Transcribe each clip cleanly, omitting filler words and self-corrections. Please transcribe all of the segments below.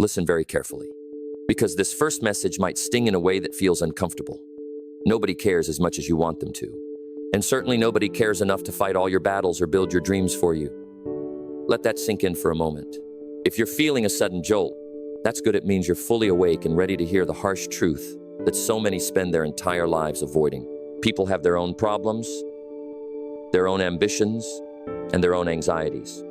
Listen very carefully, because this first message might sting in a way that feels uncomfortable. Nobody cares as much as you want them to. And certainly nobody cares enough to fight all your battles or build your dreams for you. Let that sink in for a moment. If you're feeling a sudden jolt, that's good. It means you're fully awake and ready to hear the harsh truth that so many spend their entire lives avoiding. People have their own problems, their own ambitions, and their own anxieties.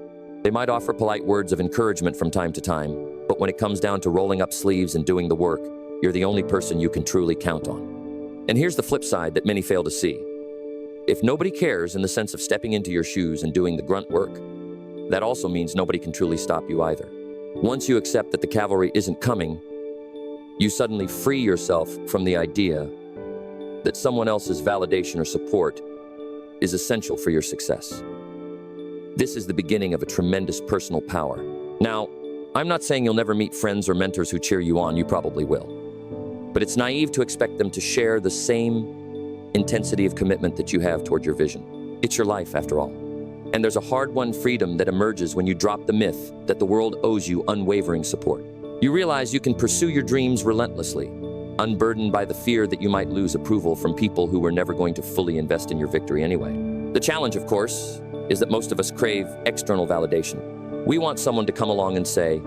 They might offer polite words of encouragement from time to time, but when it comes down to rolling up sleeves and doing the work, you're the only person you can truly count on. And here's the flip side that many fail to see. If nobody cares in the sense of stepping into your shoes and doing the grunt work, that also means nobody can truly stop you either. Once you accept that the cavalry isn't coming, you suddenly free yourself from the idea that someone else's validation or support is essential for your success. This is the beginning of a tremendous personal power. Now, I'm not saying you'll never meet friends or mentors who cheer you on. You probably will. But it's naive to expect them to share the same intensity of commitment that you have toward your vision. It's your life, after all. And there's a hard-won freedom that emerges when you drop the myth that the world owes you unwavering support. You realize you can pursue your dreams relentlessly, unburdened by the fear that you might lose approval from people who were never going to fully invest in your victory anyway. The challenge, of course, is that most of us crave external validation. We want someone to come along and say,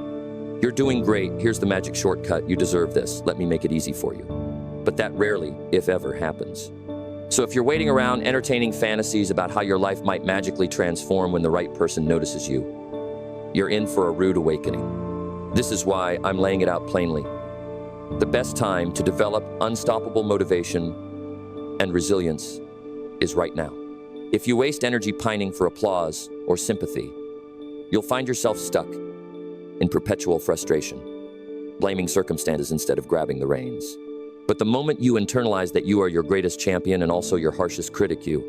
"You're doing great, here's the magic shortcut, you deserve this, let me make it easy for you." But that rarely, if ever, happens. So if you're waiting around entertaining fantasies about how your life might magically transform when the right person notices you, you're in for a rude awakening. This is why I'm laying it out plainly. The best time to develop unstoppable motivation and resilience is right now. If you waste energy pining for applause or sympathy, you'll find yourself stuck in perpetual frustration, blaming circumstances instead of grabbing the reins. But the moment you internalize that you are your greatest champion and also your harshest critic, you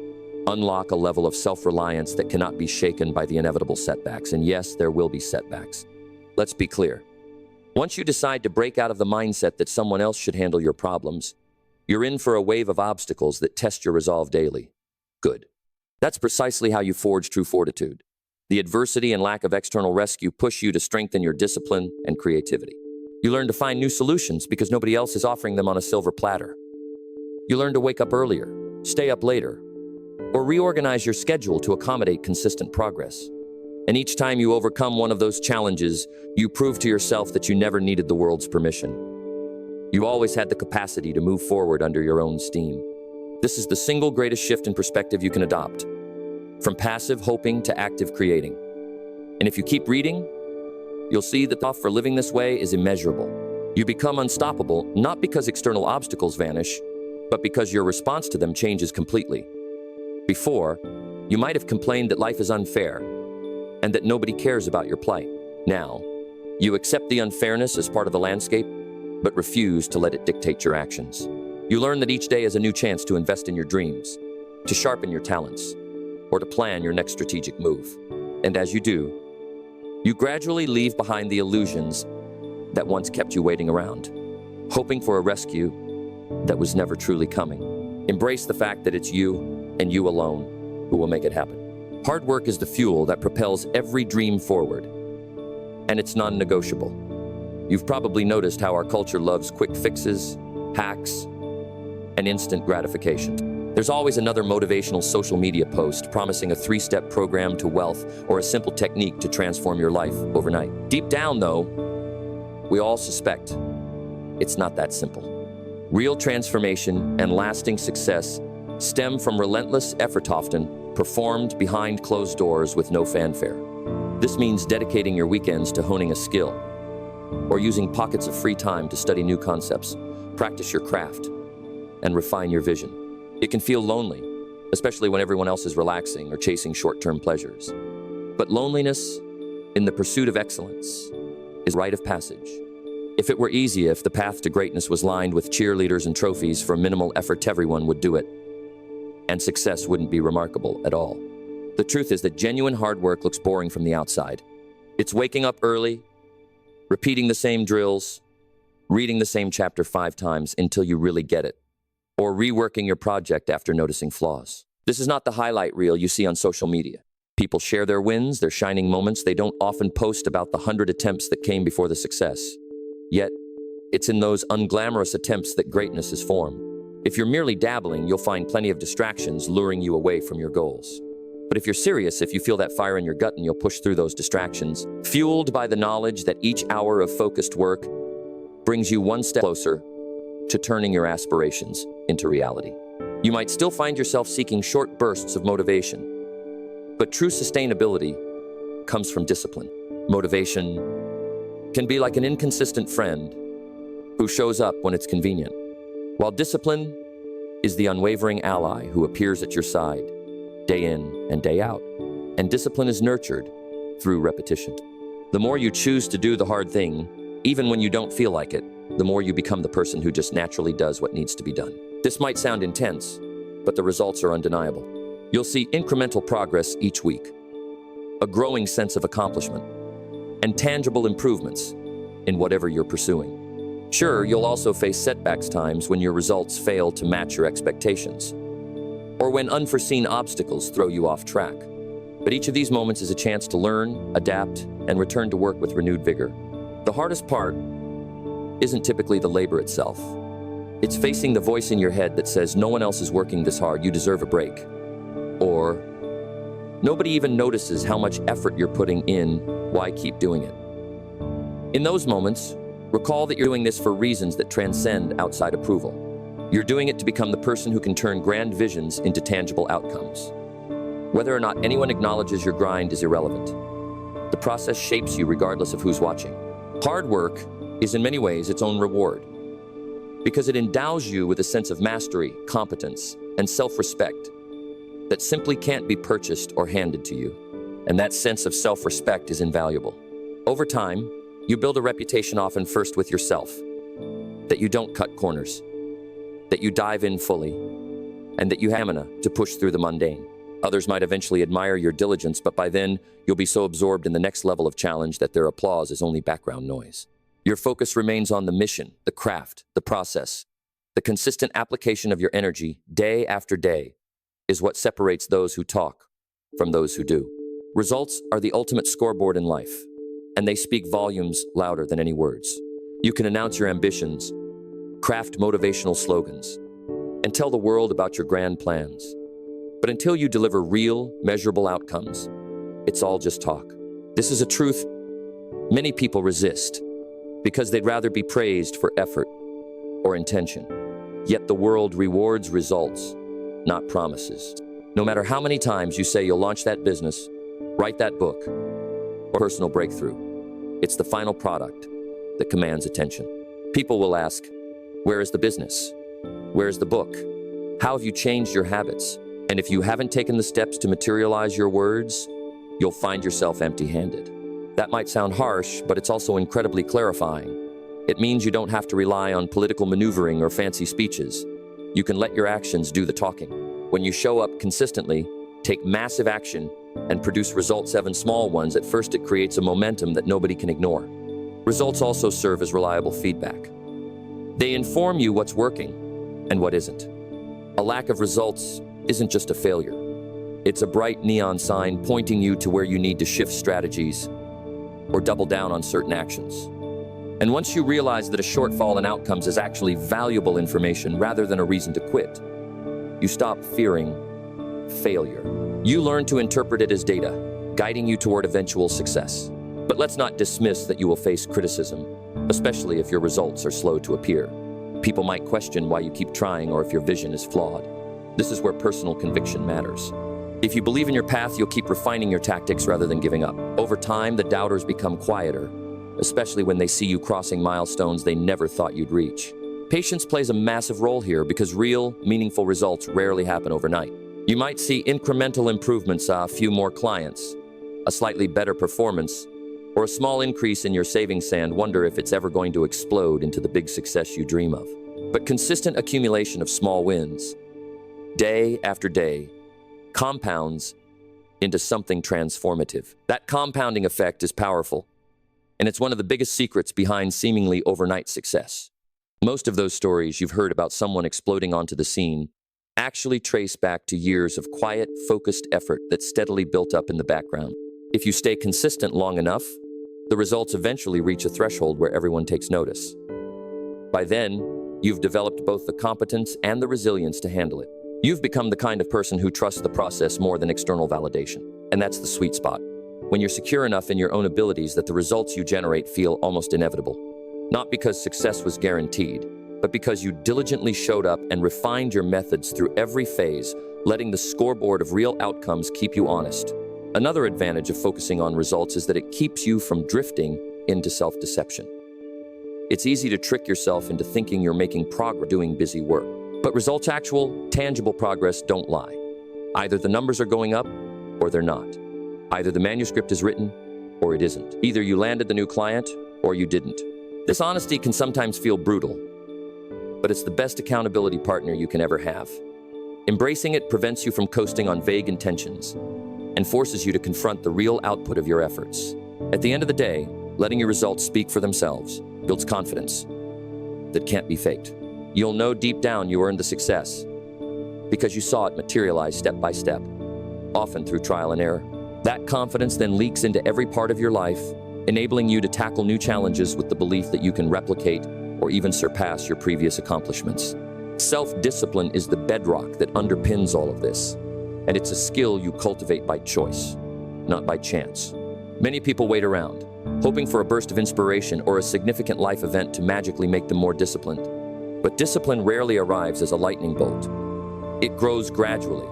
unlock a level of self-reliance that cannot be shaken by the inevitable setbacks. And yes, there will be setbacks. Let's be clear. Once you decide to break out of the mindset that someone else should handle your problems, you're in for a wave of obstacles that test your resolve daily. Good. That's precisely how you forge true fortitude. The adversity and lack of external rescue push you to strengthen your discipline and creativity. You learn to find new solutions because nobody else is offering them on a silver platter. You learn to wake up earlier, stay up later, or reorganize your schedule to accommodate consistent progress. And each time you overcome one of those challenges, you prove to yourself that you never needed the world's permission. You always had the capacity to move forward under your own steam. This is the single greatest shift in perspective you can adopt, from passive hoping to active creating. And if you keep reading, you'll see that the path for living this way is immeasurable. You become unstoppable, not because external obstacles vanish, but because your response to them changes completely. Before, you might have complained that life is unfair and that nobody cares about your plight. Now, you accept the unfairness as part of the landscape, but refuse to let it dictate your actions. You learn that each day is a new chance to invest in your dreams, to sharpen your talents, or to plan your next strategic move. And as you do, you gradually leave behind the illusions that once kept you waiting around, hoping for a rescue that was never truly coming. Embrace the fact that it's you and you alone who will make it happen. Hard work is the fuel that propels every dream forward, and it's non-negotiable. You've probably noticed how our culture loves quick fixes, hacks, and instant gratification. There's always another motivational social media post promising a 3-step program to wealth or a simple technique to transform your life overnight. Deep down, though, we all suspect it's not that simple. Real transformation and lasting success stem from relentless effort, often performed behind closed doors with no fanfare. This means dedicating your weekends to honing a skill, or using pockets of free time to study new concepts, practice your craft, and refine your vision. It can feel lonely, especially when everyone else is relaxing or chasing short-term pleasures. But loneliness in the pursuit of excellence is a rite of passage. If it were easy, if the path to greatness was lined with cheerleaders and trophies for minimal effort, everyone would do it, and success wouldn't be remarkable at all. The truth is that genuine hard work looks boring from the outside. It's waking up early, repeating the same drills, reading the same chapter 5 times until you really get it, or reworking your project after noticing flaws. This is not the highlight reel you see on social media. People share their wins, their shining moments. They don't often post about the 100 attempts that came before the success. Yet, it's in those unglamorous attempts that greatness is formed. If you're merely dabbling, you'll find plenty of distractions luring you away from your goals. But if you're serious, if you feel that fire in your gut and you'll push through those distractions, fueled by the knowledge that each hour of focused work brings you one step closer to turning your aspirations into reality. You might still find yourself seeking short bursts of motivation, but true sustainability comes from discipline. Motivation can be like an inconsistent friend who shows up when it's convenient, while discipline is the unwavering ally who appears at your side day in and day out. And discipline is nurtured through repetition. The more you choose to do the hard thing, even when you don't feel like it, the more you become the person who just naturally does what needs to be done. This might sound intense, but the results are undeniable. You'll see incremental progress each week, a growing sense of accomplishment, and tangible improvements in whatever you're pursuing. Sure, you'll also face setbacks, times when your results fail to match your expectations, or when unforeseen obstacles throw you off track. But each of these moments is a chance to learn, adapt, and return to work with renewed vigor. The hardest part isn't typically the labor itself. It's facing the voice in your head that says, no one else is working this hard, you deserve a break. Or, nobody even notices how much effort you're putting in, why keep doing it? In those moments, recall that you're doing this for reasons that transcend outside approval. You're doing it to become the person who can turn grand visions into tangible outcomes. Whether or not anyone acknowledges your grind is irrelevant. The process shapes you regardless of who's watching. Hard work is in many ways its own reward, because it endows you with a sense of mastery, competence, and self-respect that simply can't be purchased or handed to you. And that sense of self-respect is invaluable. Over time, you build a reputation, often first with yourself, that you don't cut corners, that you dive in fully, and that you have stamina to push through the mundane. Others might eventually admire your diligence, but by then, you'll be so absorbed in the next level of challenge that their applause is only background noise. Your focus remains on the mission, the craft, the process. The consistent application of your energy, day after day, is what separates those who talk from those who do. Results are the ultimate scoreboard in life, and they speak volumes louder than any words. You can announce your ambitions, craft motivational slogans, and tell the world about your grand plans. But until you deliver real, measurable outcomes, it's all just talk. This is a truth many people resist because they'd rather be praised for effort or intention. Yet the world rewards results, not promises. No matter how many times you say you'll launch that business, write that book, or personal breakthrough, it's the final product that commands attention. People will ask, where is the business? Where is the book? How have you changed your habits? And if you haven't taken the steps to materialize your words, you'll find yourself empty-handed. That might sound harsh, but it's also incredibly clarifying. It means you don't have to rely on political maneuvering or fancy speeches. You can let your actions do the talking. When you show up consistently, take massive action, and produce results, even small ones, at first it creates a momentum that nobody can ignore. Results also serve as reliable feedback. They inform you what's working and what isn't. A lack of results isn't just a failure. It's a bright neon sign pointing you to where you need to shift strategies or double down on certain actions. And once you realize that a shortfall in outcomes is actually valuable information rather than a reason to quit, you stop fearing failure. You learn to interpret it as data, guiding you toward eventual success. But let's not dismiss that you will face criticism, especially if your results are slow to appear. People might question why you keep trying or if your vision is flawed. This is where personal conviction matters. If you believe in your path, you'll keep refining your tactics rather than giving up. Over time, the doubters become quieter, especially when they see you crossing milestones they never thought you'd reach. Patience plays a massive role here because real, meaningful results rarely happen overnight. You might see incremental improvements, a few more clients, a slightly better performance, or a small increase in your savings and wonder if it's ever going to explode into the big success you dream of. But consistent accumulation of small wins, day after day, compounds into something transformative. That compounding effect is powerful, and it's one of the biggest secrets behind seemingly overnight success. Most of those stories you've heard about someone exploding onto the scene actually trace back to years of quiet, focused effort that steadily built up in the background. If you stay consistent long enough, the results eventually reach a threshold where everyone takes notice. By then, you've developed both the competence and the resilience to handle it. You've become the kind of person who trusts the process more than external validation. And that's the sweet spot. When you're secure enough in your own abilities that the results you generate feel almost inevitable. Not because success was guaranteed, but because you diligently showed up and refined your methods through every phase, letting the scoreboard of real outcomes keep you honest. Another advantage of focusing on results is that it keeps you from drifting into self-deception. It's easy to trick yourself into thinking you're making progress doing busy work. But results, actual, tangible progress, don't lie. Either the numbers are going up or they're not. Either the manuscript is written or it isn't. Either you landed the new client or you didn't. This honesty can sometimes feel brutal, but it's the best accountability partner you can ever have. Embracing it prevents you from coasting on vague intentions and forces you to confront the real output of your efforts. At the end of the day, letting your results speak for themselves builds confidence that can't be faked. You'll know deep down you earned the success because you saw it materialize step by step, often through trial and error. That confidence then leaks into every part of your life, enabling you to tackle new challenges with the belief that you can replicate or even surpass your previous accomplishments. Self-discipline is the bedrock that underpins all of this, and it's a skill you cultivate by choice, not by chance. Many people wait around, hoping for a burst of inspiration or a significant life event to magically make them more disciplined. But discipline rarely arrives as a lightning bolt. It grows gradually,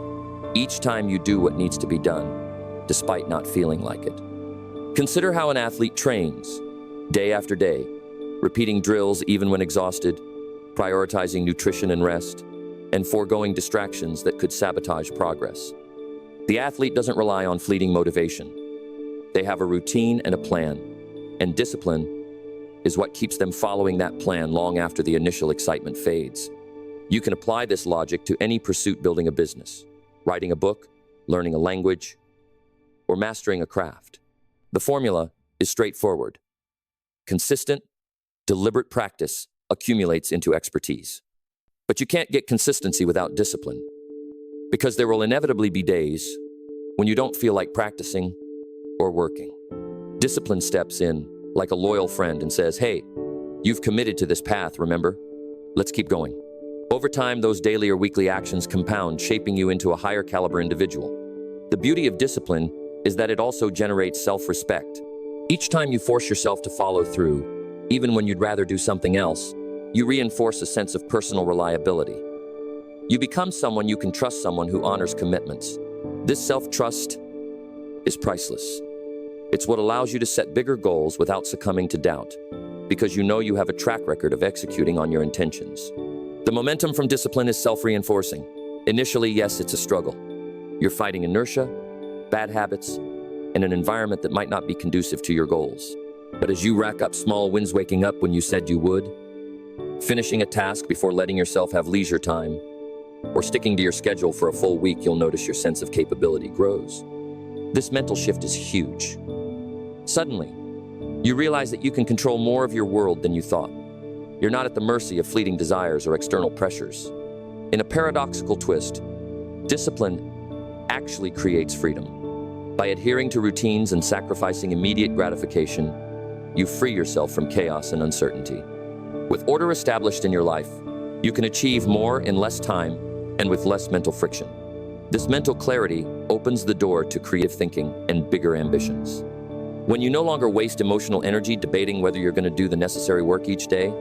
each time you do what needs to be done, despite not feeling like it. Consider how an athlete trains, day after day, repeating drills even when exhausted, prioritizing nutrition and rest, and foregoing distractions that could sabotage progress. The athlete doesn't rely on fleeting motivation. They have a routine and a plan, and discipline is what keeps them following that plan long after the initial excitement fades. You can apply this logic to any pursuit: building a business, writing a book, learning a language, or mastering a craft. The formula is straightforward. Consistent, deliberate practice accumulates into expertise. But you can't get consistency without discipline, because there will inevitably be days when you don't feel like practicing or working. Discipline steps in like a loyal friend and says, "Hey, you've committed to this path, remember? Let's keep going." Over time, those daily or weekly actions compound, shaping you into a higher caliber individual. The beauty of discipline is that it also generates self-respect. Each time you force yourself to follow through, even when you'd rather do something else, you reinforce a sense of personal reliability. You become someone you can trust, someone who honors commitments. This self-trust is priceless. It's what allows you to set bigger goals without succumbing to doubt, because you know you have a track record of executing on your intentions. The momentum from discipline is self-reinforcing. Initially, yes, it's a struggle. You're fighting inertia, bad habits, and an environment that might not be conducive to your goals. But as you rack up small wins, waking up when you said you would, finishing a task before letting yourself have leisure time, or sticking to your schedule for a full week, you'll notice your sense of capability grows. This mental shift is huge. Suddenly, you realize that you can control more of your world than you thought. You're not at the mercy of fleeting desires or external pressures. In a paradoxical twist, discipline actually creates freedom. By adhering to routines and sacrificing immediate gratification, you free yourself from chaos and uncertainty. With order established in your life, you can achieve more in less time and with less mental friction. This mental clarity opens the door to creative thinking and bigger ambitions. When you no longer waste emotional energy debating whether you're going to do the necessary work each day,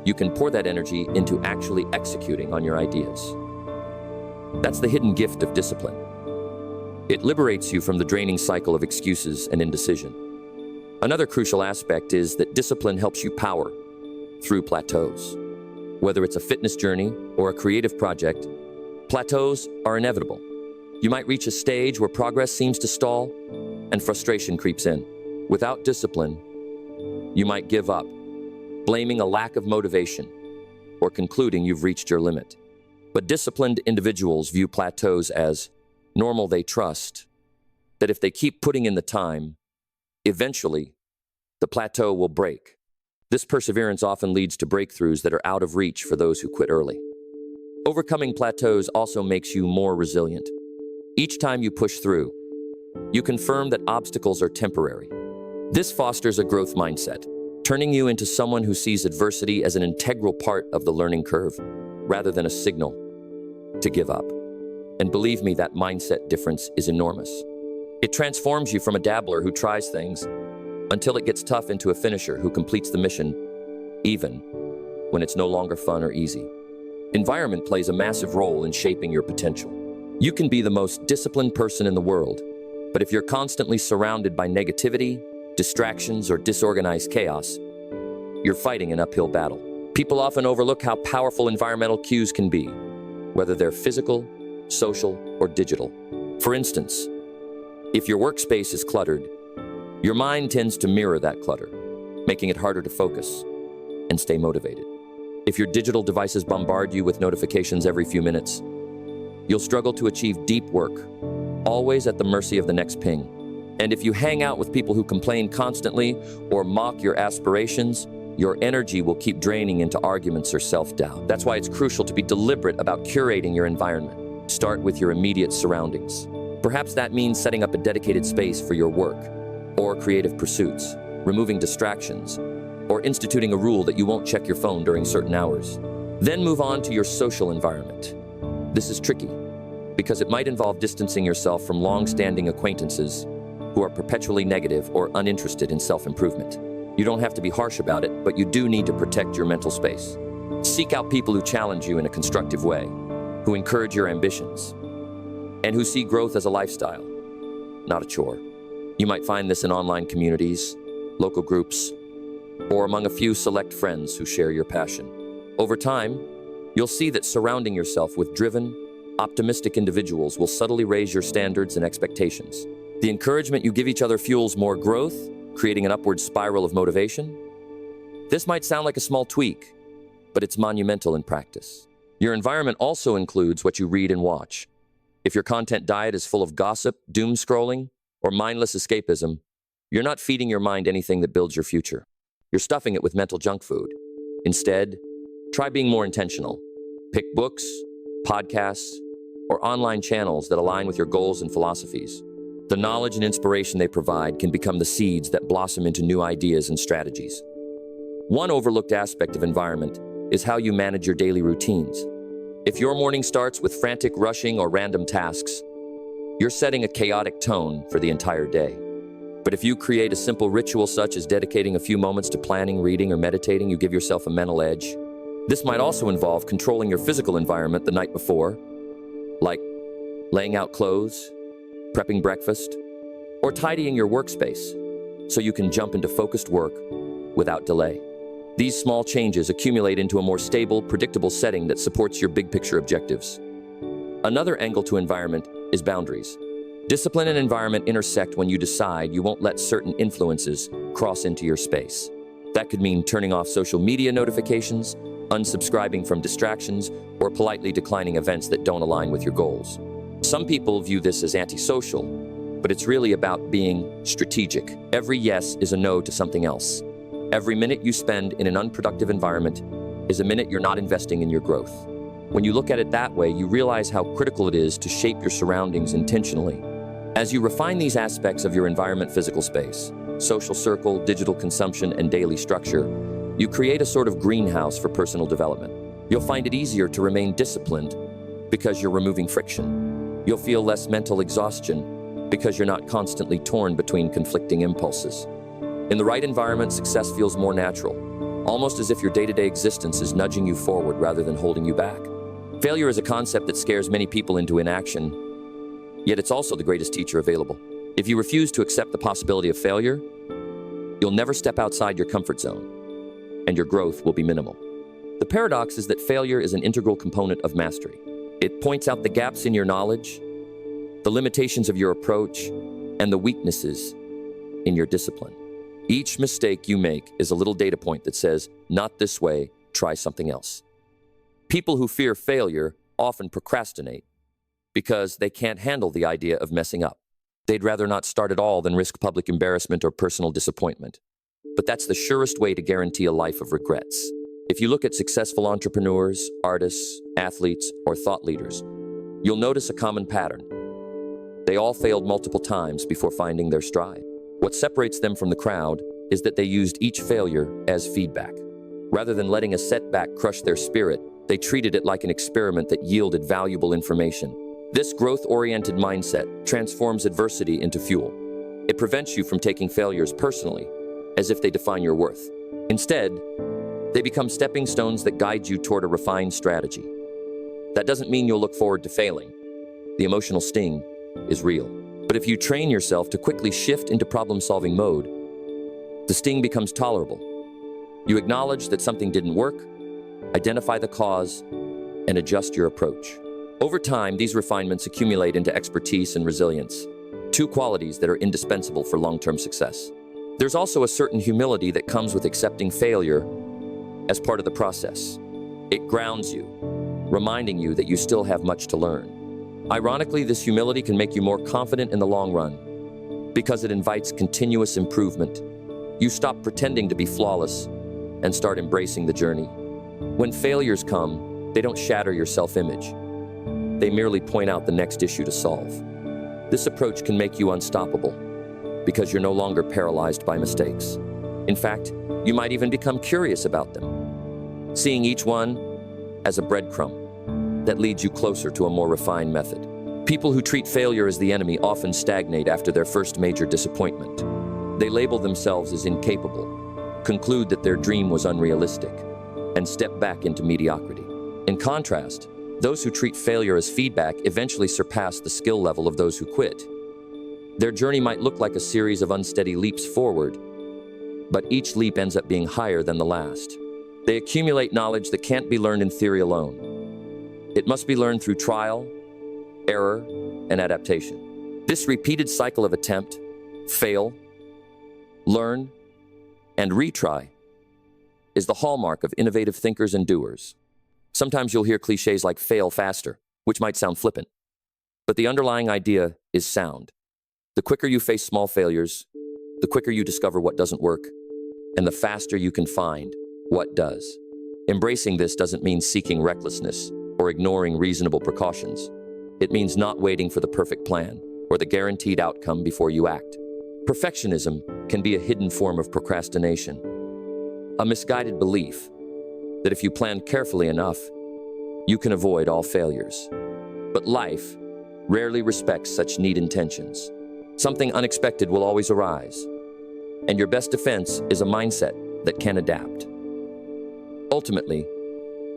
you can pour that energy into actually executing on your ideas. That's the hidden gift of discipline. It liberates you from the draining cycle of excuses and indecision. Another crucial aspect is that discipline helps you power through plateaus. Whether it's a fitness journey or a creative project, plateaus are inevitable. You might reach a stage where progress seems to stall and frustration creeps in. Without discipline, you might give up, blaming a lack of motivation or concluding you've reached your limit. But disciplined individuals view plateaus as normal. They trust that if they keep putting in the time, eventually the plateau will break. This perseverance often leads to breakthroughs that are out of reach for those who quit early. Overcoming plateaus also makes you more resilient. Each time you push through, you confirm that obstacles are temporary, This fosters a growth mindset, turning you into someone who sees adversity as an integral part of the learning curve, rather than a signal to give up. And believe me, that mindset difference is enormous. It transforms you from a dabbler who tries things until it gets tough into a finisher who completes the mission, even when it's no longer fun or easy. Environment plays a massive role in shaping your potential. You can be the most disciplined person in the world, but if you're constantly surrounded by negativity, distractions, or disorganized chaos, you're fighting an uphill battle. People often overlook how powerful environmental cues can be, whether they're physical, social, or digital. For instance, if your workspace is cluttered, your mind tends to mirror that clutter, making it harder to focus and stay motivated. If your digital devices bombard you with notifications every few minutes, you'll struggle to achieve deep work, always at the mercy of the next ping. And if you hang out with people who complain constantly or mock your aspirations, your energy will keep draining into arguments or self-doubt. That's why it's crucial to be deliberate about curating your environment. Start with your immediate surroundings. Perhaps that means setting up a dedicated space for your work or creative pursuits, removing distractions, or instituting a rule that you won't check your phone during certain hours. Then move on to your social environment. This is tricky because it might involve distancing yourself from long-standing acquaintances who are perpetually negative or uninterested in self-improvement. You don't have to be harsh about it, but you do need to protect your mental space. Seek out people who challenge you in a constructive way, who encourage your ambitions, and who see growth as a lifestyle, not a chore. You might find this in online communities, local groups, or among a few select friends who share your passion. Over time, you'll see that surrounding yourself with driven, optimistic individuals will subtly raise your standards and expectations. The encouragement you give each other fuels more growth, creating an upward spiral of motivation. This might sound like a small tweak, but it's monumental in practice. Your environment also includes what you read and watch. If your content diet is full of gossip, doom scrolling, or mindless escapism, you're not feeding your mind anything that builds your future. You're stuffing it with mental junk food. Instead, try being more intentional. Pick books, podcasts, or online channels that align with your goals and philosophies. The knowledge and inspiration they provide can become the seeds that blossom into new ideas and strategies. One overlooked aspect of environment is how you manage your daily routines. If your morning starts with frantic rushing or random tasks, you're setting a chaotic tone for the entire day. But if you create a simple ritual such as dedicating a few moments to planning, reading, or meditating, you give yourself a mental edge. This might also involve controlling your physical environment the night before, like laying out clothes, prepping breakfast, or tidying your workspace so you can jump into focused work without delay. These small changes accumulate into a more stable, predictable setting that supports your big picture objectives. Another angle to environment is boundaries. Discipline and environment intersect when you decide you won't let certain influences cross into your space. That could mean turning off social media notifications, unsubscribing from distractions, or politely declining events that don't align with your goals. Some people view this as antisocial, but it's really about being strategic. Every yes is a no to something else. Every minute you spend in an unproductive environment is a minute you're not investing in your growth. When you look at it that way, you realize how critical it is to shape your surroundings intentionally. As you refine these aspects of your environment, physical space, social circle, digital consumption, and daily structure, you create a sort of greenhouse for personal development. You'll find it easier to remain disciplined because you're removing friction. You'll feel less mental exhaustion because you're not constantly torn between conflicting impulses. In the right environment, success feels more natural, almost as if your day-to-day existence is nudging you forward rather than holding you back. Failure is a concept that scares many people into inaction, yet it's also the greatest teacher available. If you refuse to accept the possibility of failure, you'll never step outside your comfort zone, and your growth will be minimal. The paradox is that failure is an integral component of mastery. It points out the gaps in your knowledge, the limitations of your approach, and the weaknesses in your discipline. Each mistake you make is a little data point that says, not this way, try something else. People who fear failure often procrastinate because they can't handle the idea of messing up. They'd rather not start at all than risk public embarrassment or personal disappointment. But that's the surest way to guarantee a life of regrets. If you look at successful entrepreneurs, artists, athletes, or thought leaders, you'll notice a common pattern. They all failed multiple times before finding their stride. What separates them from the crowd is that they used each failure as feedback. Rather than letting a setback crush their spirit, they treated it like an experiment that yielded valuable information. This growth-oriented mindset transforms adversity into fuel. It prevents you from taking failures personally, as if they define your worth. Instead, they become stepping stones that guide you toward a refined strategy. That doesn't mean you'll look forward to failing. The emotional sting is real. But if you train yourself to quickly shift into problem-solving mode, the sting becomes tolerable. You acknowledge that something didn't work, identify the cause, and adjust your approach. Over time, these refinements accumulate into expertise and resilience, two qualities that are indispensable for long-term success. There's also a certain humility that comes with accepting failure as part of the process. It grounds you, reminding you that you still have much to learn. Ironically, this humility can make you more confident in the long run because it invites continuous improvement. You stop pretending to be flawless and start embracing the journey. When failures come, they don't shatter your self-image. They merely point out the next issue to solve. This approach can make you unstoppable because you're no longer paralyzed by mistakes. In fact, you might even become curious about them, seeing each one as a breadcrumb that leads you closer to a more refined method. People who treat failure as the enemy often stagnate after their first major disappointment. They label themselves as incapable, conclude that their dream was unrealistic, and step back into mediocrity. In contrast, those who treat failure as feedback eventually surpass the skill level of those who quit. Their journey might look like a series of unsteady leaps forward, but each leap ends up being higher than the last. They accumulate knowledge that can't be learned in theory alone. It must be learned through trial, error, and adaptation. This repeated cycle of attempt, fail, learn, and retry is the hallmark of innovative thinkers and doers. Sometimes you'll hear cliches like fail faster, which might sound flippant, but the underlying idea is sound. The quicker you face small failures, the quicker you discover what doesn't work, and the faster you can find what does. Embracing this doesn't mean seeking recklessness or ignoring reasonable precautions. It means not waiting for the perfect plan or the guaranteed outcome before you act. Perfectionism can be a hidden form of procrastination, a misguided belief that if you plan carefully enough, you can avoid all failures. But life rarely respects such neat intentions. Something unexpected will always arise, and your best defense is a mindset that can adapt. Ultimately,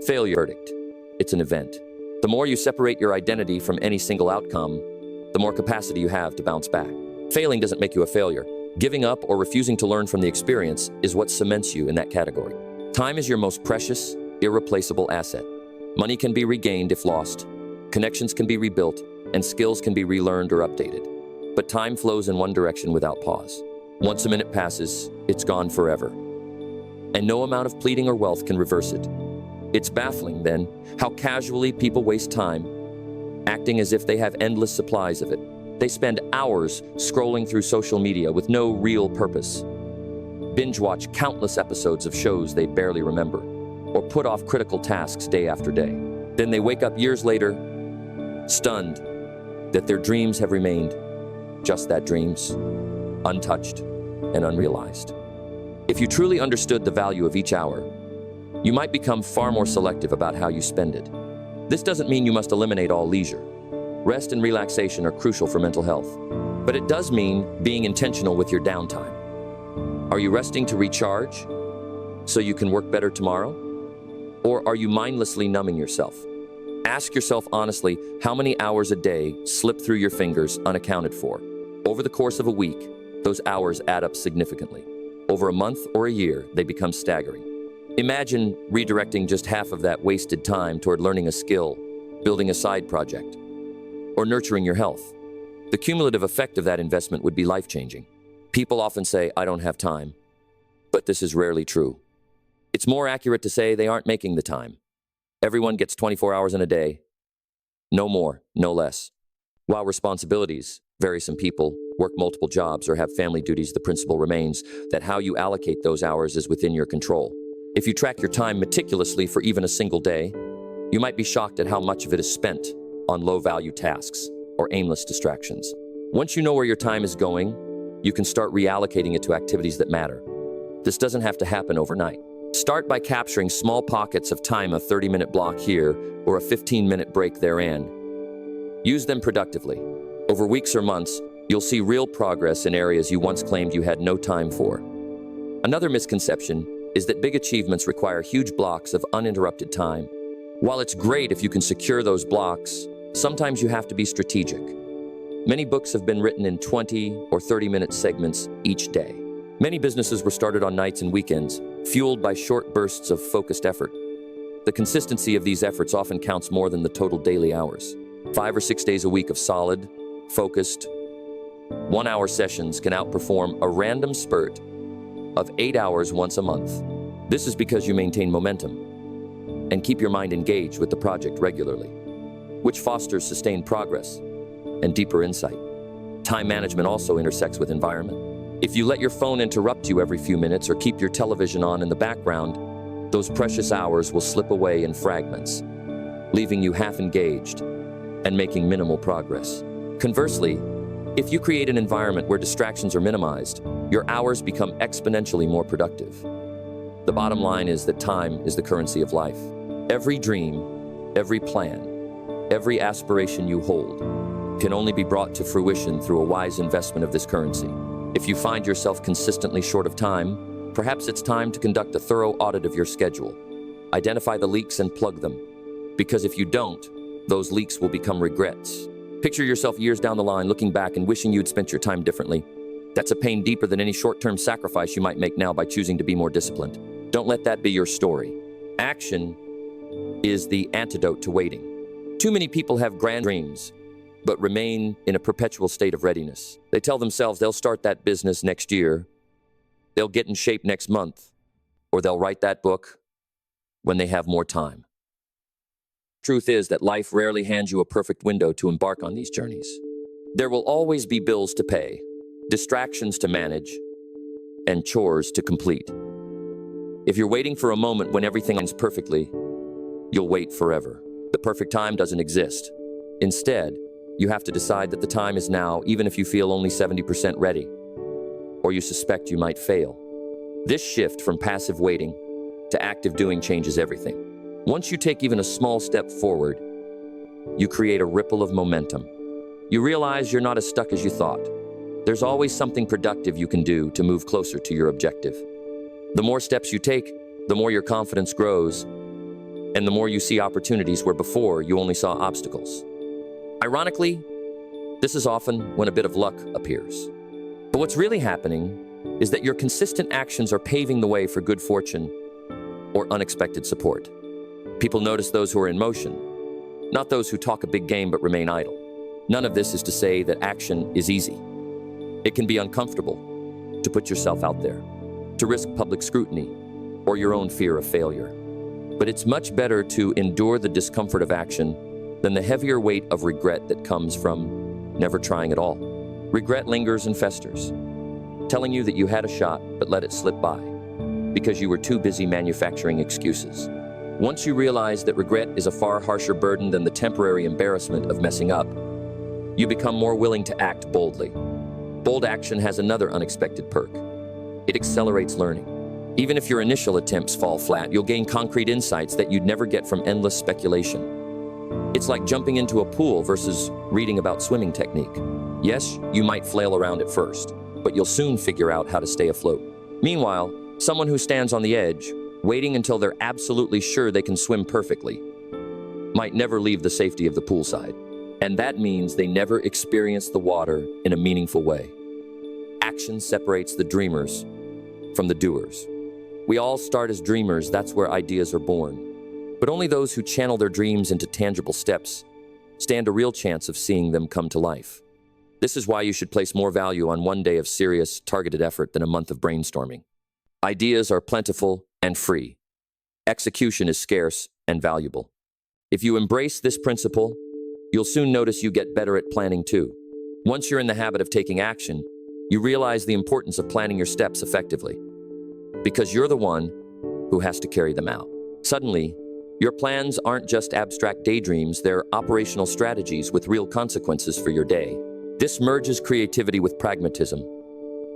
failure verdict. It's an event. The more you separate your identity from any single outcome, the more capacity you have to bounce back. Failing doesn't make you a failure. Giving up or refusing to learn from the experience is what cements you in that category. Time is your most precious, irreplaceable asset. Money can be regained if lost, connections can be rebuilt, and skills can be relearned or updated. But time flows in one direction without pause. Once a minute passes, it's gone forever. And no amount of pleading or wealth can reverse it. It's baffling, then, how casually people waste time, acting as if they have endless supplies of it. They spend hours scrolling through social media with no real purpose, binge-watch countless episodes of shows they barely remember, or put off critical tasks day after day. Then they wake up years later, stunned that their dreams have remained just that, dreams, untouched and unrealized. If you truly understood the value of each hour, you might become far more selective about how you spend it. This doesn't mean you must eliminate all leisure. Rest and relaxation are crucial for mental health, but it does mean being intentional with your downtime. Are you resting to recharge so you can work better tomorrow? Or are you mindlessly numbing yourself? Ask yourself honestly, how many hours a day slip through your fingers unaccounted for? Over the course of a week, those hours add up significantly. Over a month or a year, they become staggering. Imagine redirecting just half of that wasted time toward learning a skill, building a side project, or nurturing your health. The cumulative effect of that investment would be life-changing. People often say, I don't have time, but this is rarely true. It's more accurate to say they aren't making the time. Everyone gets 24 hours in a day. No more, no less. While responsibilities vary, some people work multiple jobs or have family duties, the principle remains that how you allocate those hours is within your control. If you track your time meticulously for even a single day, you might be shocked at how much of it is spent on low-value tasks or aimless distractions. Once you know where your time is going, you can start reallocating it to activities that matter. This doesn't have to happen overnight. Start by capturing small pockets of time, a 30-minute block here or a 15-minute break therein. Use them productively. Over weeks or months, you'll see real progress in areas you once claimed you had no time for. Another misconception is that big achievements require huge blocks of uninterrupted time. While it's great if you can secure those blocks, sometimes you have to be strategic. Many books have been written in 20 or 30-minute segments each day. Many businesses were started on nights and weekends, fueled by short bursts of focused effort. The consistency of these efforts often counts more than the total daily hours. 5 or 6 days a week of solid, focused, 1-hour sessions can outperform a random spurt of 8 hours once a month. This is because you maintain momentum and keep your mind engaged with the project regularly, which fosters sustained progress and deeper insight. Time management also intersects with environment. If you let your phone interrupt you every few minutes or keep your television on in the background, those precious hours will slip away in fragments, leaving you half engaged and making minimal progress. Conversely, if you create an environment where distractions are minimized, your hours become exponentially more productive. The bottom line is that time is the currency of life. Every dream, every plan, every aspiration you hold can only be brought to fruition through a wise investment of this currency. If you find yourself consistently short of time, perhaps it's time to conduct a thorough audit of your schedule. Identify the leaks and plug them, because if you don't, those leaks will become regrets. Picture yourself years down the line looking back and wishing you'd spent your time differently. That's a pain deeper than any short-term sacrifice you might make now by choosing to be more disciplined. Don't let that be your story. Action is the antidote to waiting. Too many people have grand dreams, but remain in a perpetual state of readiness. They tell themselves they'll start that business next year, they'll get in shape next month, or they'll write that book when they have more time. Truth is that life rarely hands you a perfect window to embark on these journeys. There will always be bills to pay, distractions to manage, and chores to complete. If you're waiting for a moment when everything ends perfectly, you'll wait forever. The perfect time doesn't exist. Instead, you have to decide that the time is now, even if you feel only 70% ready, or you suspect you might fail. This shift from passive waiting to active doing changes everything. Once you take even a small step forward, you create a ripple of momentum. You realize you're not as stuck as you thought. There's always something productive you can do to move closer to your objective. The more steps you take, the more your confidence grows, and the more you see opportunities where before you only saw obstacles. Ironically, this is often when a bit of luck appears. But what's really happening is that your consistent actions are paving the way for good fortune or unexpected support. People notice those who are in motion, not those who talk a big game but remain idle. None of this is to say that action is easy. It can be uncomfortable to put yourself out there, to risk public scrutiny or your own fear of failure. But it's much better to endure the discomfort of action than the heavier weight of regret that comes from never trying at all. Regret lingers and festers, telling you that you had a shot but let it slip by because you were too busy manufacturing excuses. Once you realize that regret is a far harsher burden than the temporary embarrassment of messing up, you become more willing to act boldly. Bold action has another unexpected perk. It accelerates learning. Even if your initial attempts fall flat, you'll gain concrete insights that you'd never get from endless speculation. It's like jumping into a pool versus reading about swimming technique. Yes, you might flail around at first, but you'll soon figure out how to stay afloat. Meanwhile, someone who stands on the edge, waiting until they're absolutely sure they can swim perfectly, might never leave the safety of the poolside. And that means they never experience the water in a meaningful way. Action separates the dreamers from the doers. We all start as dreamers, that's where ideas are born. But only those who channel their dreams into tangible steps stand a real chance of seeing them come to life. This is why you should place more value on one day of serious, targeted effort than a month of brainstorming. Ideas are plentiful and free. Execution is scarce and valuable. If you embrace this principle, you'll soon notice you get better at planning too. Once you're in the habit of taking action, you realize the importance of planning your steps effectively, because you're the one who has to carry them out. Suddenly, your plans aren't just abstract daydreams, they're operational strategies with real consequences for your day. This merges creativity with pragmatism,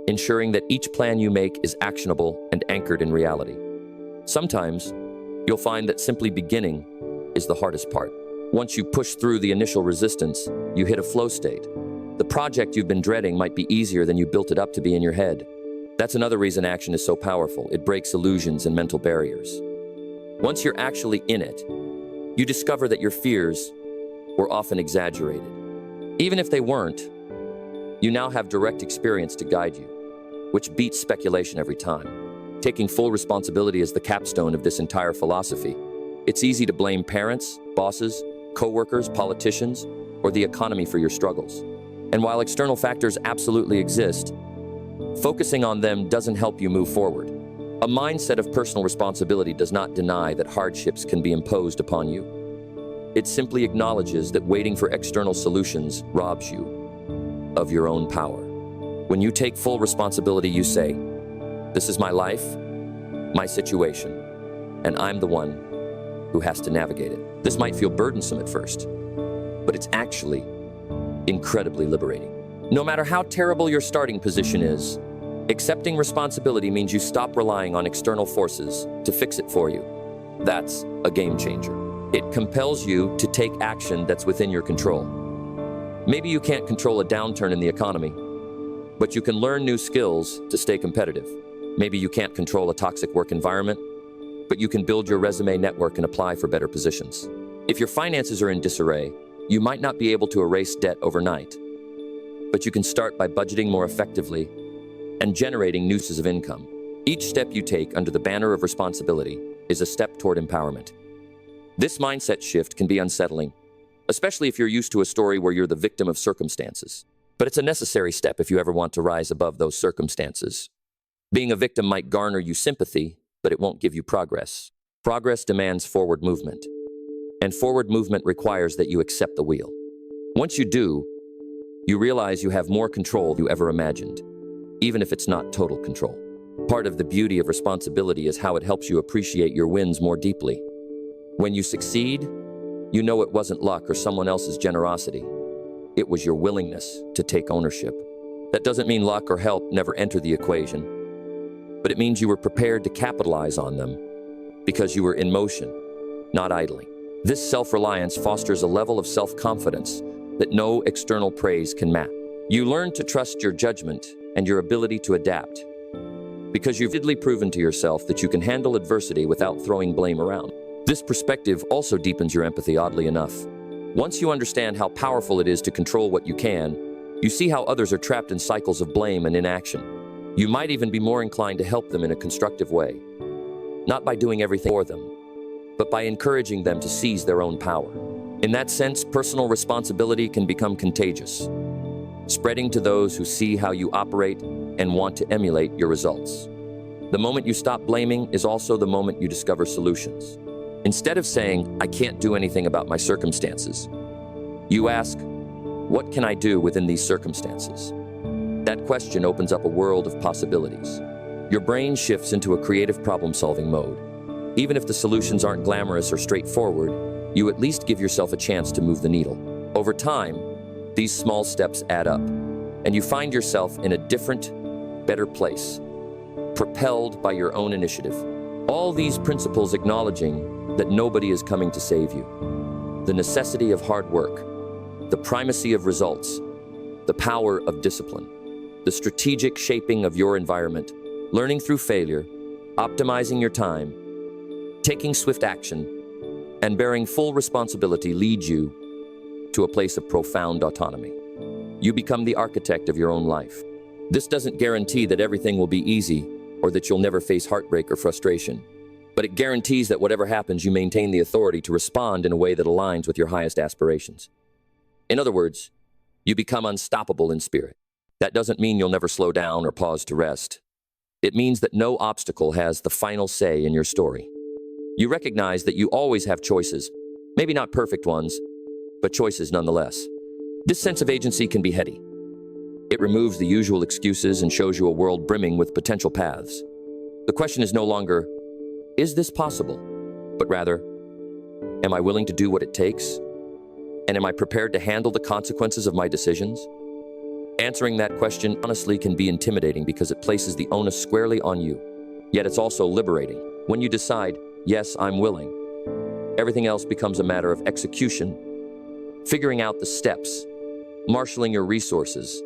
ensuring that each plan you make is actionable and anchored in reality. Sometimes, you'll find that simply beginning is the hardest part. Once you push through the initial resistance, you hit a flow state. The project you've been dreading might be easier than you built it up to be in your head. That's another reason action is so powerful. It breaks illusions and mental barriers. Once you're actually in it, you discover that your fears were often exaggerated. Even if they weren't, you now have direct experience to guide you, which beats speculation every time. Taking full responsibility is the capstone of this entire philosophy. It's easy to blame parents, bosses, coworkers, politicians, or the economy for your struggles. And while external factors absolutely exist, focusing on them doesn't help you move forward. A mindset of personal responsibility does not deny that hardships can be imposed upon you. It simply acknowledges that waiting for external solutions robs you of your own power. When you take full responsibility, you say, "This is my life, my situation, and I'm the one who has to navigate it." This might feel burdensome at first, but it's actually incredibly liberating. No matter how terrible your starting position is, accepting responsibility means you stop relying on external forces to fix it for you. That's a game changer. It compels you to take action that's within your control. Maybe you can't control a downturn in the economy, but you can learn new skills to stay competitive. Maybe you can't control a toxic work environment, but you can build your resume network and apply for better positions. If your finances are in disarray, you might not be able to erase debt overnight, but you can start by budgeting more effectively and generating new sources of income. Each step you take under the banner of responsibility is a step toward empowerment. This mindset shift can be unsettling, especially if you're used to a story where you're the victim of circumstances. But it's a necessary step if you ever want to rise above those circumstances. Being a victim might garner you sympathy, but it won't give you progress. Progress demands forward movement, and forward movement requires that you accept the wheel. Once you do, you realize you have more control than you ever imagined, even if it's not total control. Part of the beauty of responsibility is how it helps you appreciate your wins more deeply. When you succeed, you know it wasn't luck or someone else's generosity. It was your willingness to take ownership. That doesn't mean luck or help never enter the equation, but it means you were prepared to capitalize on them because you were in motion, not idling. This self-reliance fosters a level of self-confidence that no external praise can match. You learn to trust your judgment and your ability to adapt because you've repeatedly proven to yourself that you can handle adversity without throwing blame around. This perspective also deepens your empathy, oddly enough. Once you understand how powerful it is to control what you can, you see how others are trapped in cycles of blame and inaction. You might even be more inclined to help them in a constructive way, not by doing everything for them, but by encouraging them to seize their own power. In that sense, personal responsibility can become contagious, spreading to those who see how you operate and want to emulate your results. The moment you stop blaming is also the moment you discover solutions. Instead of saying, "I can't do anything about my circumstances," you ask, "What can I do within these circumstances?" That question opens up a world of possibilities. Your brain shifts into a creative problem-solving mode. Even if the solutions aren't glamorous or straightforward, you at least give yourself a chance to move the needle. Over time, these small steps add up, and you find yourself in a different, better place, propelled by your own initiative. All these principles acknowledging that nobody is coming to save you. The necessity of hard work, the primacy of results, the power of discipline, the strategic shaping of your environment, learning through failure, optimizing your time, taking swift action, and bearing full responsibility lead you to a place of profound autonomy. You become the architect of your own life. This doesn't guarantee that everything will be easy or that you'll never face heartbreak or frustration, but it guarantees that whatever happens, you maintain the authority to respond in a way that aligns with your highest aspirations. In other words, you become unstoppable in spirit. That doesn't mean you'll never slow down or pause to rest. It means that no obstacle has the final say in your story. You recognize that you always have choices, maybe not perfect ones, but choices nonetheless. This sense of agency can be heady. It removes the usual excuses and shows you a world brimming with potential paths. The question is no longer, "Is this possible?" but rather, "Am I willing to do what it takes? And am I prepared to handle the consequences of my decisions?" Answering that question honestly can be intimidating because it places the onus squarely on you. Yet it's also liberating. When you decide, yes, I'm willing, everything else becomes a matter of execution, figuring out the steps, marshaling your resources,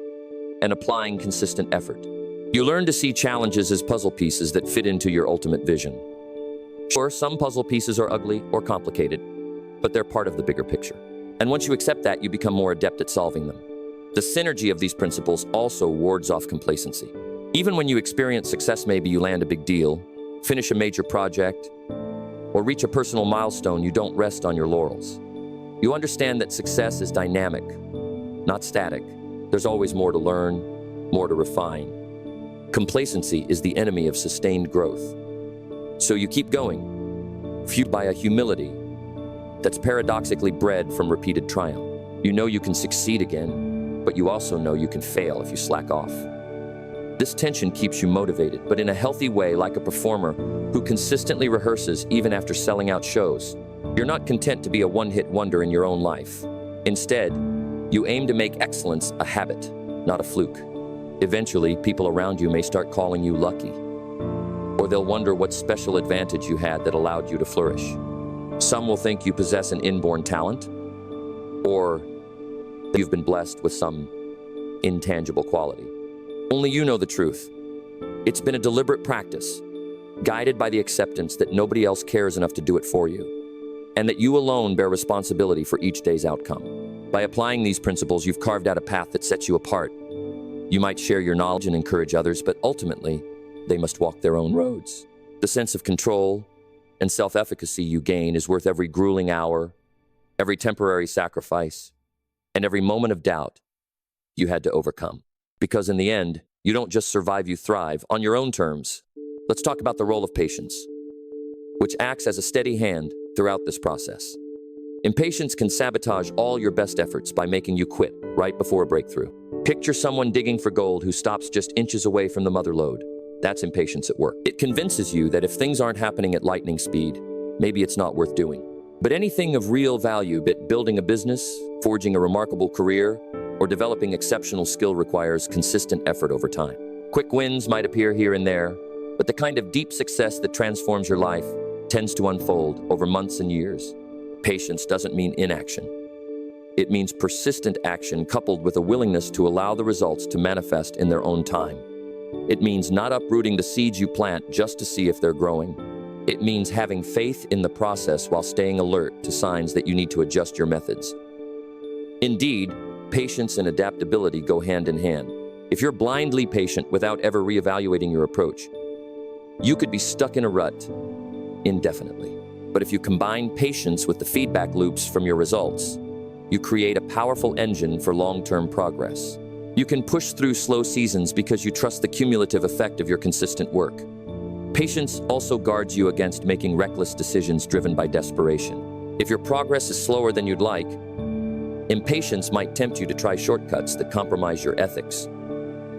and applying consistent effort. You learn to see challenges as puzzle pieces that fit into your ultimate vision. Sure, some puzzle pieces are ugly or complicated, but they're part of the bigger picture. And once you accept that, you become more adept at solving them. The synergy of these principles also wards off complacency. Even when you experience success, maybe you land a big deal, finish a major project, or reach a personal milestone, you don't rest on your laurels. You understand that success is dynamic, not static. There's always more to learn, more to refine. Complacency is the enemy of sustained growth. So you keep going, fueled by a humility that's paradoxically bred from repeated triumph. You know you can succeed again, but you also know you can fail if you slack off. This tension keeps you motivated, but in a healthy way, like a performer who consistently rehearses even after selling out shows. You're not content to be a one-hit wonder in your own life. Instead, you aim to make excellence a habit, not a fluke. Eventually, people around you may start calling you lucky, or they'll wonder what special advantage you had that allowed you to flourish. Some will think you possess an inborn talent, or that you've been blessed with some intangible quality. Only you know the truth. It's been a deliberate practice, guided by the acceptance that nobody else cares enough to do it for you, and that you alone bear responsibility for each day's outcome. By applying these principles, you've carved out a path that sets you apart. You might share your knowledge and encourage others, but ultimately, they must walk their own roads. The sense of control and self-efficacy you gain is worth every grueling hour, every temporary sacrifice, and every moment of doubt you had to overcome. Because in the end, you don't just survive, you thrive on your own terms. Let's talk about the role of patience, which acts as a steady hand throughout this process. Impatience can sabotage all your best efforts by making you quit right before a breakthrough. Picture someone digging for gold who stops just inches away from the mother lode. That's impatience at work. It convinces you that if things aren't happening at lightning speed, maybe it's not worth doing. But anything of real value, be it building a business, forging a remarkable career, or developing exceptional skill, requires consistent effort over time. Quick wins might appear here and there, but the kind of deep success that transforms your life tends to unfold over months and years. Patience doesn't mean inaction. It means persistent action coupled with a willingness to allow the results to manifest in their own time. It means not uprooting the seeds you plant just to see if they're growing. It means having faith in the process while staying alert to signs that you need to adjust your methods. Indeed, patience and adaptability go hand in hand. If you're blindly patient without ever reevaluating your approach, you could be stuck in a rut indefinitely. But if you combine patience with the feedback loops from your results, you create a powerful engine for long-term progress. You can push through slow seasons because you trust the cumulative effect of your consistent work. Patience also guards you against making reckless decisions driven by desperation. If your progress is slower than you'd like, impatience might tempt you to try shortcuts that compromise your ethics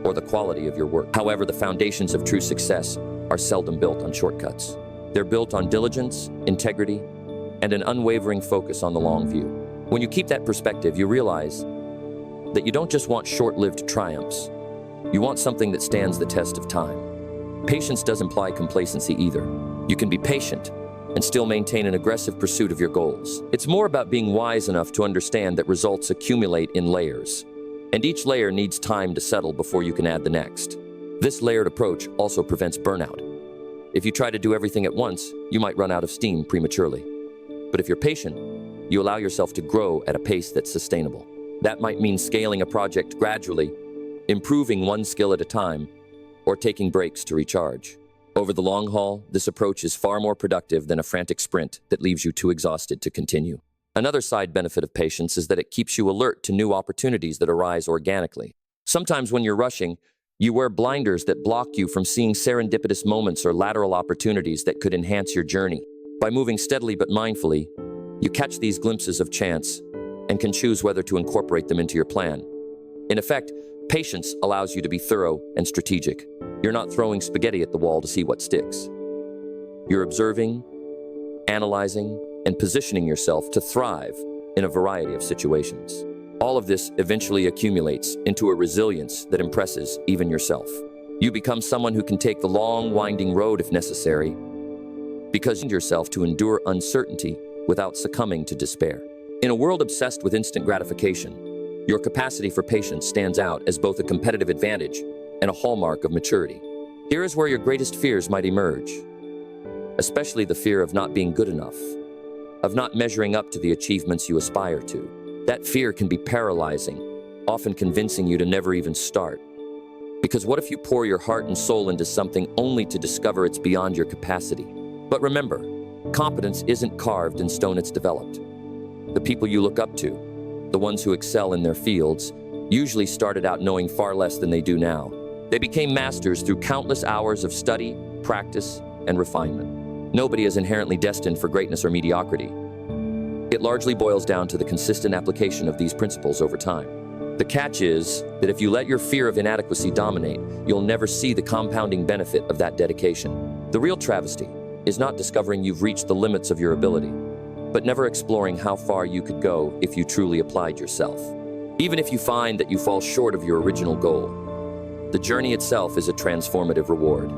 or the quality of your work. However, the foundations of true success are seldom built on shortcuts. They're built on diligence, integrity, and an unwavering focus on the long view. When you keep that perspective, you realize that you don't just want short-lived triumphs. You want something that stands the test of time. Patience does imply complacency either. You can be patient and still maintain an aggressive pursuit of your goals. It's more about being wise enough to understand that results accumulate in layers, and each layer needs time to settle before you can add the next. This layered approach also prevents burnout. If you try to do everything at once, you might run out of steam prematurely. But if you're patient, you allow yourself to grow at a pace that's sustainable. That might mean scaling a project gradually, improving one skill at a time, or taking breaks to recharge. Over the long haul, this approach is far more productive than a frantic sprint that leaves you too exhausted to continue. Another side benefit of patience is that it keeps you alert to new opportunities that arise organically. Sometimes when you're rushing, you wear blinders that block you from seeing serendipitous moments or lateral opportunities that could enhance your journey. By moving steadily but mindfully, you catch these glimpses of chance and can choose whether to incorporate them into your plan. In effect, patience allows you to be thorough and strategic. You're not throwing spaghetti at the wall to see what sticks. You're observing, analyzing, and positioning yourself to thrive in a variety of situations. All of this eventually accumulates into a resilience that impresses even yourself. You become someone who can take the long, winding road if necessary, because you yourself to endure uncertainty without succumbing to despair. In a world obsessed with instant gratification, your capacity for patience stands out as both a competitive advantage and a hallmark of maturity. Here is where your greatest fears might emerge, especially the fear of not being good enough, of not measuring up to the achievements you aspire to. That fear can be paralyzing, often convincing you to never even start. Because what if you pour your heart and soul into something only to discover it's beyond your capacity? But remember, competence isn't carved in stone, it's developed. The people you look up to, the ones who excel in their fields, usually started out knowing far less than they do now. They became masters through countless hours of study, practice, and refinement. Nobody is inherently destined for greatness or mediocrity. It largely boils down to the consistent application of these principles over time. The catch is that if you let your fear of inadequacy dominate, you'll never see the compounding benefit of that dedication. The real travesty is not discovering you've reached the limits of your ability, but never exploring how far you could go if you truly applied yourself. Even if you find that you fall short of your original goal, the journey itself is a transformative reward.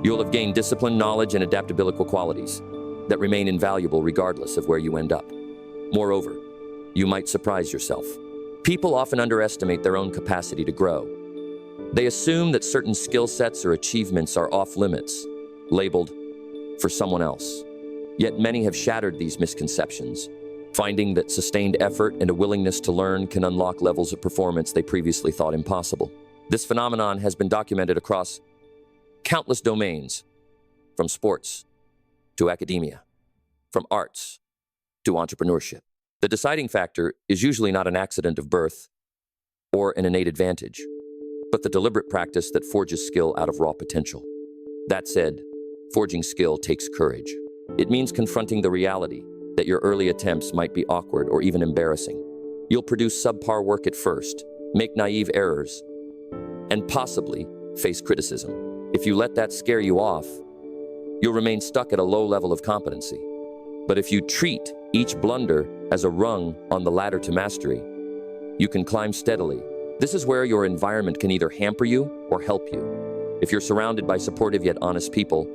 You'll have gained discipline, knowledge, and adaptability qualities that remain invaluable regardless of where you end up. Moreover, you might surprise yourself. People often underestimate their own capacity to grow. They assume that certain skill sets or achievements are off limits, labeled for someone else. Yet many have shattered these misconceptions, finding that sustained effort and a willingness to learn can unlock levels of performance they previously thought impossible. This phenomenon has been documented across countless domains, from sports to academia, from arts to entrepreneurship. The deciding factor is usually not an accident of birth or an innate advantage, but the deliberate practice that forges skill out of raw potential. That said, forging skill takes courage. It means confronting the reality that your early attempts might be awkward or even embarrassing. You'll produce subpar work at first, make naive errors, and possibly face criticism. If you let that scare you off, you'll remain stuck at a low level of competency. But if you treat each blunder as a rung on the ladder to mastery, you can climb steadily. This is where your environment can either hamper you or help you. If you're surrounded by supportive yet honest people,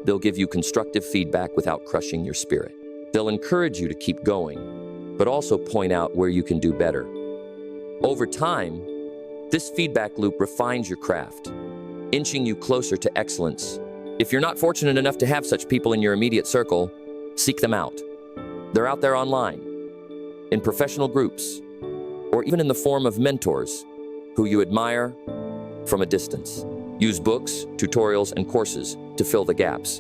they'll give you constructive feedback without crushing your spirit. They'll encourage you to keep going, but also point out where you can do better. Over time, this feedback loop refines your craft, inching you closer to excellence. If you're not fortunate enough to have such people in your immediate circle, seek them out. They're out there online, in professional groups, or even in the form of mentors who you admire from a distance. Use books, tutorials, and courses to fill the gaps.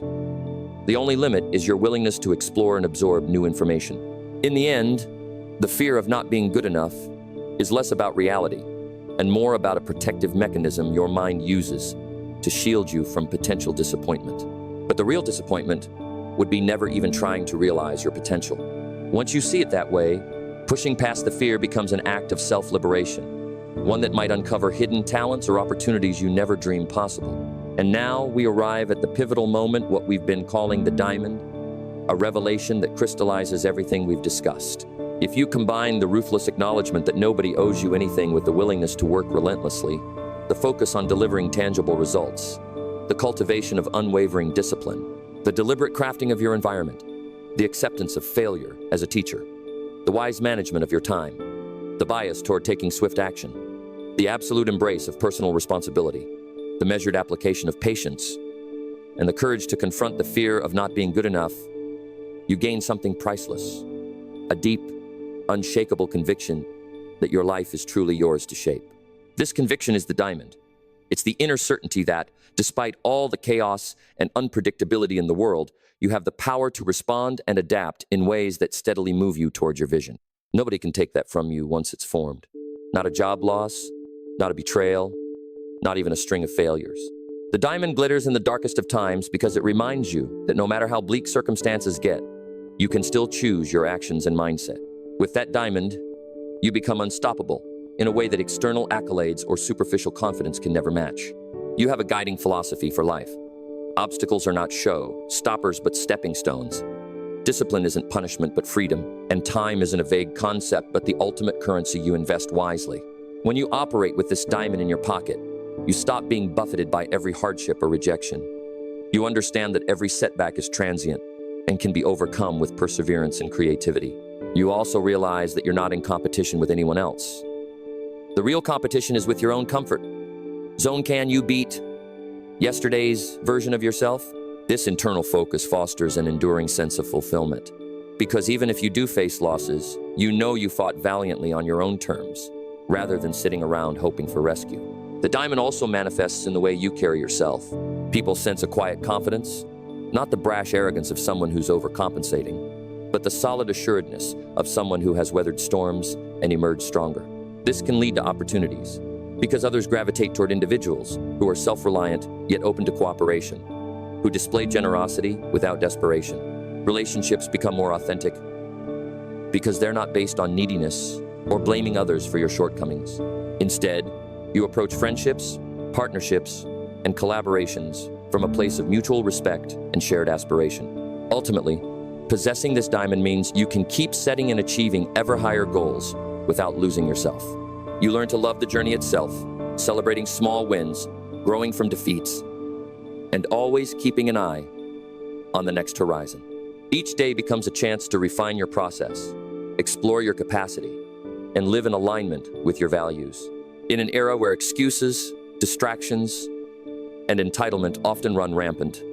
The only limit is your willingness to explore and absorb new information. In the end, the fear of not being good enough is less about reality and more about a protective mechanism your mind uses to shield you from potential disappointment. But the real disappointment would be never even trying to realize your potential. Once you see it that way, pushing past the fear becomes an act of self-liberation, one that might uncover hidden talents or opportunities you never dreamed possible. And now we arrive at the pivotal moment, what we've been calling the diamond, a revelation that crystallizes everything we've discussed. If you combine the ruthless acknowledgement that nobody owes you anything with the willingness to work relentlessly, the focus on delivering tangible results, the cultivation of unwavering discipline, the deliberate crafting of your environment, the acceptance of failure as a teacher, the wise management of your time, the bias toward taking swift action, the absolute embrace of personal responsibility, the measured application of patience, and the courage to confront the fear of not being good enough, you gain something priceless, a deep, unshakable conviction that your life is truly yours to shape. This conviction is the diamond. It's the inner certainty that, despite all the chaos and unpredictability in the world, you have the power to respond and adapt in ways that steadily move you toward your vision. Nobody can take that from you once it's formed. Not a job loss, not a betrayal, not even a string of failures. The diamond glitters in the darkest of times because it reminds you that no matter how bleak circumstances get, you can still choose your actions and mindset. With that diamond, you become unstoppable in a way that external accolades or superficial confidence can never match. You have a guiding philosophy for life. Obstacles are not show, stoppers but stepping stones. Discipline isn't punishment but freedom, and time isn't a vague concept but the ultimate currency you invest wisely. When you operate with this diamond in your pocket, you stop being buffeted by every hardship or rejection. You understand that every setback is transient and can be overcome with perseverance and creativity. You also realize that you're not in competition with anyone else. The real competition is with your own comfort. Can you beat yesterday's version of yourself? This internal focus fosters an enduring sense of fulfillment. Because even if you do face losses, you know you fought valiantly on your own terms, rather than sitting around hoping for rescue. The diamond also manifests in the way you carry yourself. People sense a quiet confidence, not the brash arrogance of someone who's overcompensating, but the solid assuredness of someone who has weathered storms and emerged stronger. This can lead to opportunities, because others gravitate toward individuals who are self-reliant yet open to cooperation, who display generosity without desperation. Relationships become more authentic because they're not based on neediness or blaming others for your shortcomings. Instead, you approach friendships, partnerships, and collaborations from a place of mutual respect and shared aspiration. Ultimately, possessing this diamond means you can keep setting and achieving ever higher goals without losing yourself. You learn to love the journey itself, celebrating small wins, growing from defeats, and always keeping an eye on the next horizon. Each day becomes a chance to refine your process, explore your capacity, and live in alignment with your values. In an era where excuses, distractions, and entitlement often run rampant,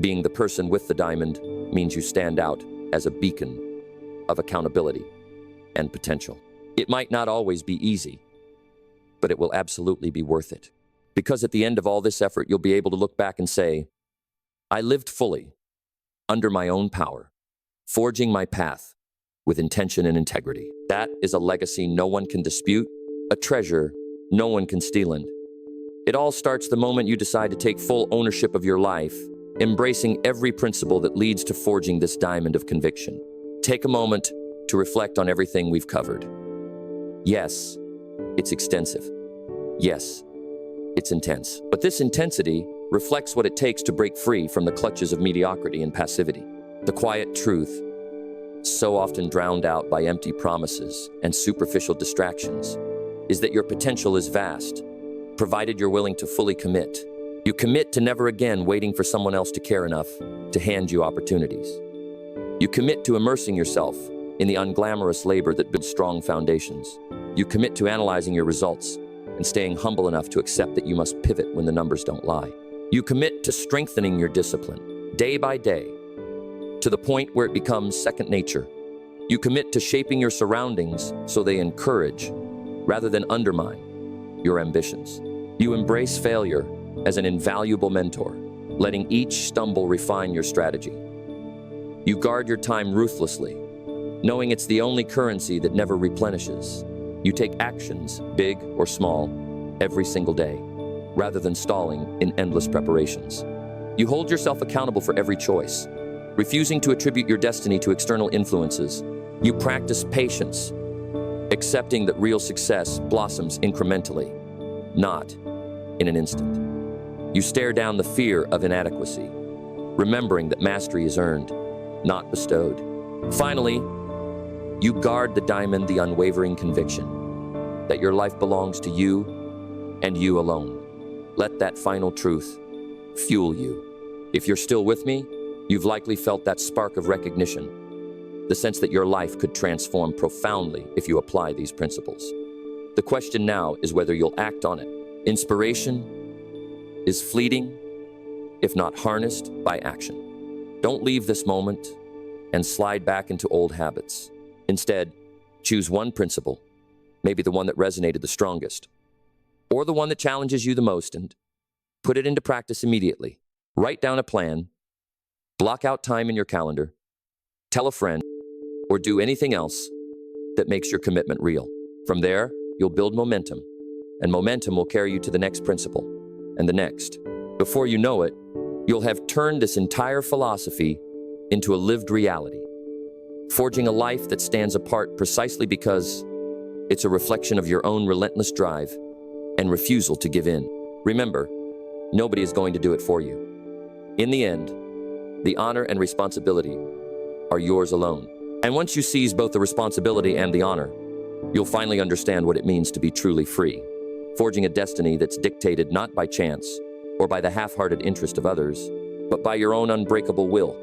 being the person with the diamond means you stand out as a beacon of accountability and potential. It might not always be easy, but it will absolutely be worth it. Because at the end of all this effort, you'll be able to look back and say, I lived fully, under my own power, forging my path with intention and integrity. That is a legacy no one can dispute, a treasure no one can steal. And it all starts the moment you decide to take full ownership of your life, embracing every principle that leads to forging this diamond of conviction. Take a moment to reflect on everything we've covered. Yes, it's extensive. Yes, it's intense. But this intensity reflects what it takes to break free from the clutches of mediocrity and passivity. The quiet truth, so often drowned out by empty promises and superficial distractions, is that your potential is vast, provided you're willing to fully commit. You commit to never again waiting for someone else to care enough to hand you opportunities. You commit to immersing yourself in the unglamorous labor that builds strong foundations. You commit to analyzing your results and staying humble enough to accept that you must pivot when the numbers don't lie. You commit to strengthening your discipline, day by day, to the point where it becomes second nature. You commit to shaping your surroundings so they encourage, rather than undermine, your ambitions. You embrace failure as an invaluable mentor, letting each stumble refine your strategy. You guard your time ruthlessly, knowing it's the only currency that never replenishes. You take actions, big or small, every single day, rather than stalling in endless preparations. You hold yourself accountable for every choice, refusing to attribute your destiny to external influences. You practice patience, accepting that real success blossoms incrementally, not in an instant. You stare down the fear of inadequacy, remembering that mastery is earned, not bestowed. Finally, you guard the diamond, the unwavering conviction that your life belongs to you and you alone. Let that final truth fuel you. If you're still with me, you've likely felt that spark of recognition, the sense that your life could transform profoundly if you apply these principles. The question now is whether you'll act on it. Inspiration is fleeting, if not harnessed by action. Don't leave this moment and slide back into old habits. Instead, choose one principle, maybe the one that resonated the strongest, or the one that challenges you the most, and put it into practice immediately. Write down a plan, block out time in your calendar, tell a friend, or do anything else that makes your commitment real. From there, you'll build momentum, and momentum will carry you to the next principle, and the next. Before you know it, you'll have turned this entire philosophy into a lived reality, forging a life that stands apart precisely because it's a reflection of your own relentless drive and refusal to give in. Remember, nobody is going to do it for you. In the end, the honor and responsibility are yours alone. And once you seize both the responsibility and the honor, you'll finally understand what it means to be truly free, forging a destiny that's dictated not by chance or by the half-hearted interest of others, but by your own unbreakable will.